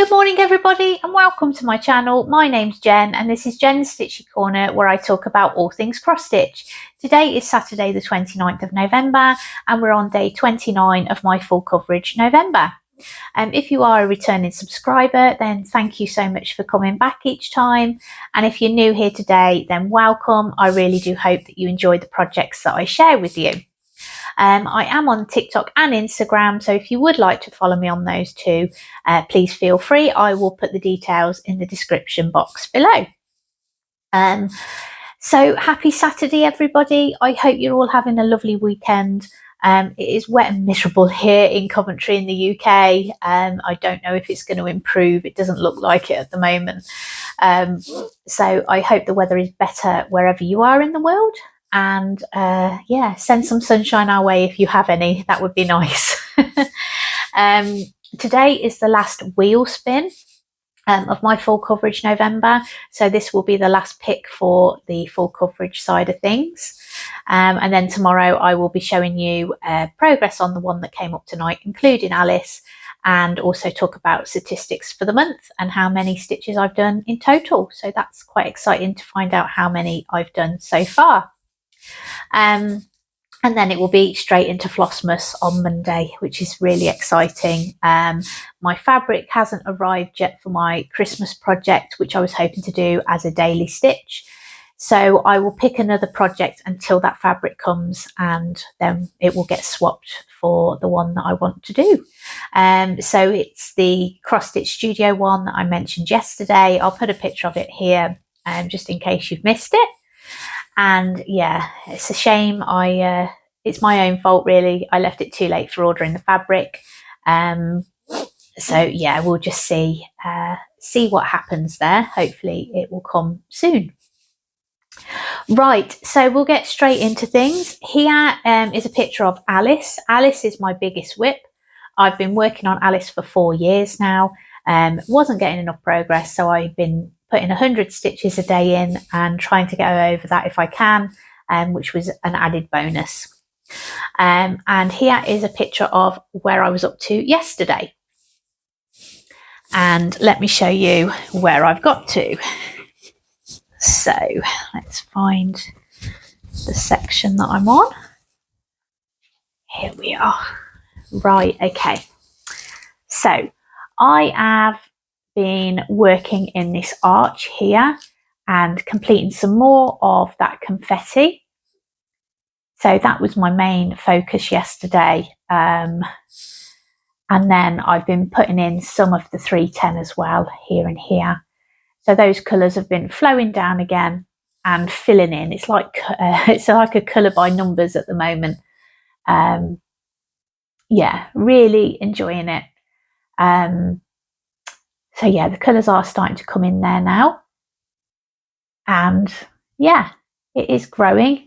Good morning everybody and welcome to my channel. My name's Jen and this is Jen's Stitchy Corner, where I talk about all things cross stitch. Today is Saturday the 29th of November and we're on day 29 of my full coverage November. If you are a returning subscriber, then thank you so much for coming back each time, and if you're new here today, then welcome. I really do hope that you enjoy the projects that I share with you. I am on TikTok and Instagram, so if you would like to follow me on those two, please feel free. I will put the details in the description box below. So happy Saturday everybody. I hope you're all having a lovely weekend. It is wet and miserable here in Coventry in the UK. I don't know if it's going to improve. It doesn't look like it at the moment. So I hope the weather is better wherever you are in the world. And yeah, send some sunshine our way if you have any. That would be nice. Today is the last wheel spin of my full coverage November, so this will be the last pick for the full coverage side of things, and then tomorrow I will be showing you progress on the one that came up tonight, including Alice, and also talk about statistics for the month and how many stitches I've done in total. So that's quite exciting to find out how many I've done so far. And then it will be straight into Flossmas on Monday, which is really exciting. My fabric hasn't arrived yet for my Christmas project, which I was hoping to do as a daily stitch. So I will pick another project until that fabric comes, and then it will get swapped for the one that I want to do. So it's the Cross Stitch Studio one that I mentioned yesterday. I'll put a picture of it here, just in case you've missed it. And yeah, it's a shame. It's my own fault really. I left it too late for ordering the fabric. So yeah, we'll just see what happens there. Hopefully it will come soon. Right, so we'll get straight into things. Here is a picture of Alice. Alice is my biggest whip. I've been working on Alice for 4 years now. Wasn't getting enough progress, so I've been putting 100 stitches a day in and trying to get over that if I can, which was an added bonus. And here is a picture of where I was up to yesterday. And let me show you where I've got to. So let's find the section that I'm on. Here we are. Right, okay. So I have been working in this arch here and completing some more of that confetti. So that was my main focus yesterday. And then I've been putting in some of the 310 as well, here and here. So those colours have been flowing down again and filling in. It's like a colour by numbers at the moment. Yeah, really enjoying it. So yeah, the colours are starting to come in there now. And yeah, it is growing.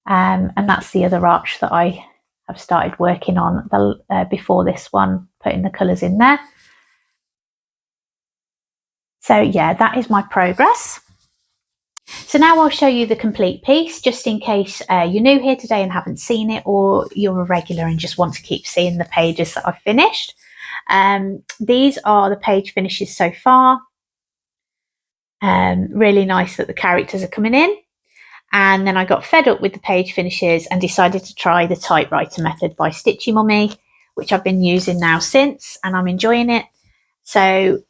And that's the other arch that I have started working on before this one, putting the colours in there. So yeah, that is my progress. So now I'll show you the complete piece, just in case you're new here today and haven't seen it, or you're a regular and just want to keep seeing the pages that I've finished. These are the page finishes so far. Really nice that the characters are coming in. And then I got fed up with the page finishes and decided to try the typewriter method by Stitchymommy, which I've been using now since, and I'm enjoying it. So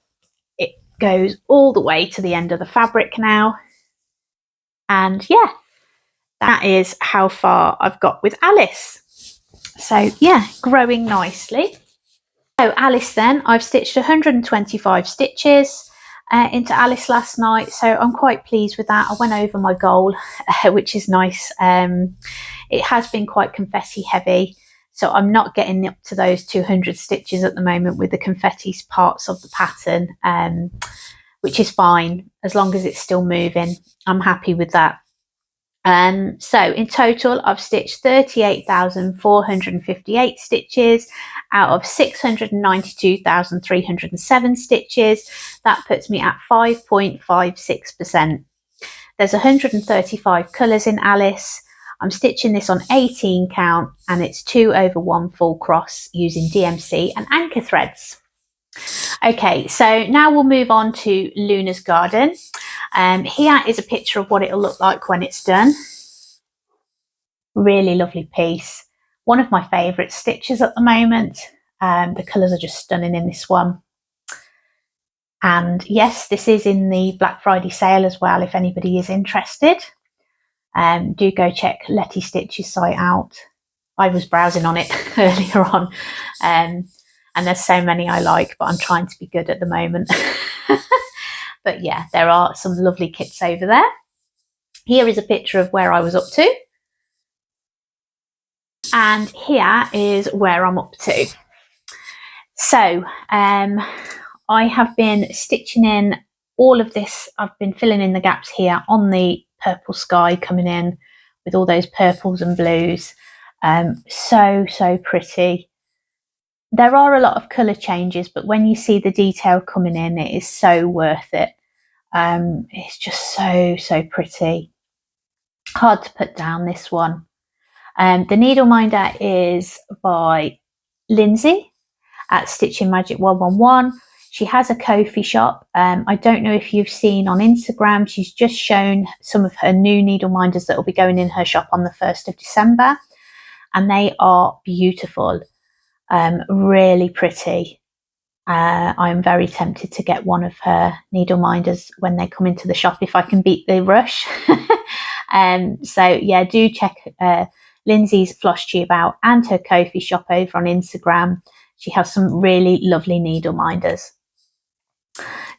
it goes all the way to the end of the fabric now. And yeah, that is how far I've got with Alice. So yeah, growing nicely. So Alice then, I've stitched 125 stitches into Alice last night, so I'm quite pleased with that. I went over my goal, which is nice. It has been quite confetti heavy, so I'm not getting up to those 200 stitches at the moment with the confetti parts of the pattern, which is fine as long as it's still moving. I'm happy with that. So in total I've stitched 38,458 stitches out of 692,307 stitches. That puts me at 5.56%. There's 135 colours in Alice. I'm stitching this on 18 count and it's 2/1 full cross using DMC and anchor threads. Okay, so now we'll move on to Luna's garden. Here is a picture of what it'll look like when it's done. Really lovely piece. One of my favourite stitches at the moment. The colours are just stunning in this one. And yes, this is in the Black Friday sale as well, if anybody is interested. Do go check Letistitch's site out. I was browsing on it earlier on, and there's so many I like, but I'm trying to be good at the moment. But yeah, there are some lovely kits over there. Here is a picture of where I was up to. And here is where I'm up to. So I have been stitching in all of this. I've been filling in the gaps here on the purple sky coming in with all those purples and blues. So pretty. There are a lot of colour changes, but when you see the detail coming in, it is so worth it. It's just so pretty. Hard to put down, this one. The needle minder is by Lindsay at Stitching Magic 111. She has a Ko-fi shop. I don't know if you've seen on Instagram, she's just shown some of her new needle minders that will be going in her shop on the 1st of December. And they are beautiful, really pretty. I'm very tempted to get one of her needle minders when they come into the shop if I can beat the rush. So yeah, do check Lindsay's Floss Tube out and her Ko-fi shop over on Instagram. She has some really lovely needle minders.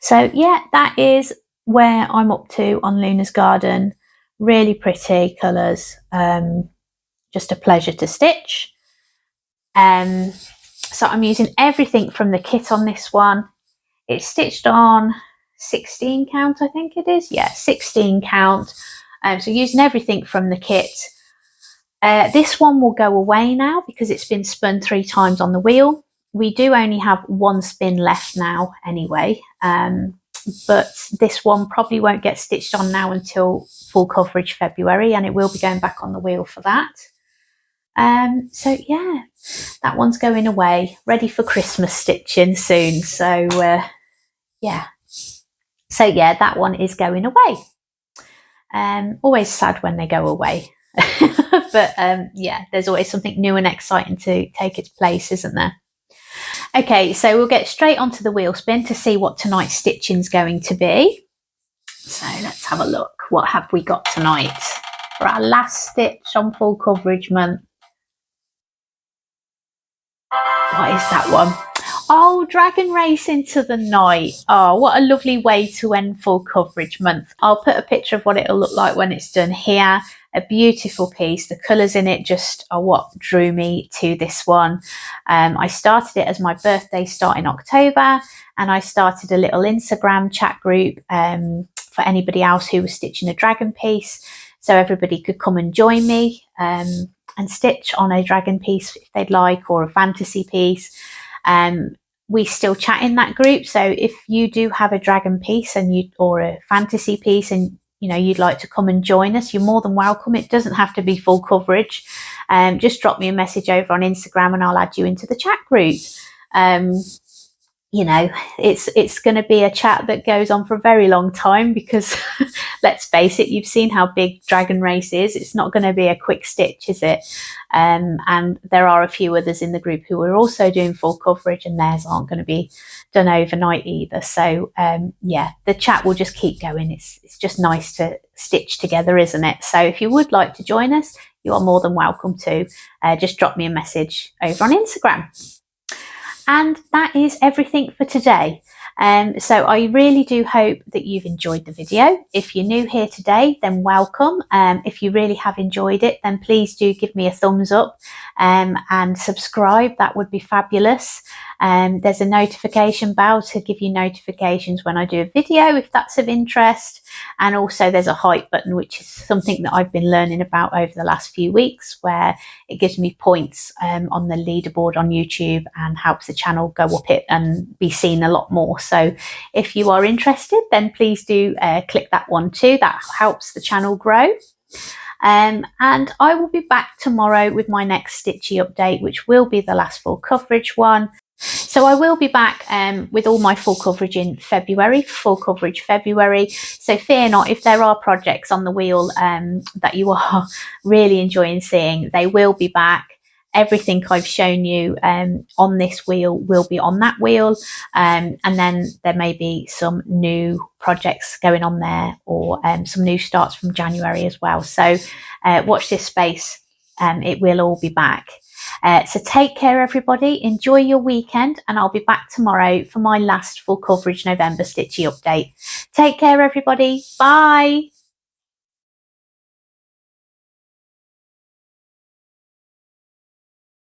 So yeah, that is where I'm up to on Luna's garden. Really pretty colours. Just a pleasure to stitch. So I'm using everything from the kit on this one. It's stitched on 16 count, I think it is. Yeah, 16 count. So using everything from the kit. This one will go away now because it's been spun 3 times on the wheel. We do only have 1 spin left now anyway, but this one probably won't get stitched on now until full coverage February, and it will be going back on the wheel for that. So yeah, that one's going away, ready for Christmas stitching soon. So yeah, that one is going away. Always sad when they go away. But yeah, there's always something new and exciting to take its place, isn't there? Okay, so we'll get straight onto the wheel spin to see what tonight's stitching's going to be. So let's have a look. What have we got tonight for our last stitch on full coverage month? What is that one? Oh, Dragon Race into the Night. Oh, what a lovely way to end full coverage month. I'll put a picture of what it'll look like when it's done here. A beautiful piece. The colours in it just are what drew me to this one. I started it as my birthday start in October, and I started a little Instagram chat group for anybody else who was stitching a dragon piece, so everybody could come and join me and stitch on a dragon piece if they'd like, or a fantasy piece. We still chat in that group, so if you do have a dragon piece or a fantasy piece and you'd like to come and join us, you're more than welcome. It doesn't have to be full coverage. Just drop me a message over on Instagram and I'll add you into the chat group. It's going to be a chat that goes on for a very long time because let's face it, you've seen how big Dragon Race is. It's not going to be a quick stitch, is it? And there are a few others in the group who are also doing full coverage, and theirs aren't going to be done overnight either. So yeah, the chat will just keep going. It's just nice to stitch together, isn't it? So if you would like to join us, you are more than welcome to. Just drop me a message over on Instagram. And that is everything for today. So I really do hope that you've enjoyed the video. If you're new here today, then welcome. If you really have enjoyed it, then please do give me a thumbs up and subscribe. That would be fabulous. There's a notification bell to give you notifications when I do a video, if that's of interest. And also there's a hype button, which is something that I've been learning about over the last few weeks, where it gives me points on the leaderboard on YouTube and helps the channel go up it and be seen a lot more. So if you are interested, then please do click that one too. That helps the channel grow. And I will be back tomorrow with my next Stitchy update, which will be the last full coverage one. So So I will be back with all my full coverage in February, full coverage February. So fear not, if there are projects on the wheel that you are really enjoying seeing, they will be back. Everything I've shown you on this wheel will be on that wheel. And then there may be some new projects going on there, or some new starts from January as well. So watch this space. It will all be back. So take care, everybody. Enjoy your weekend, and I'll be back tomorrow for my last full coverage November Stitchy update. Take care, everybody. Bye.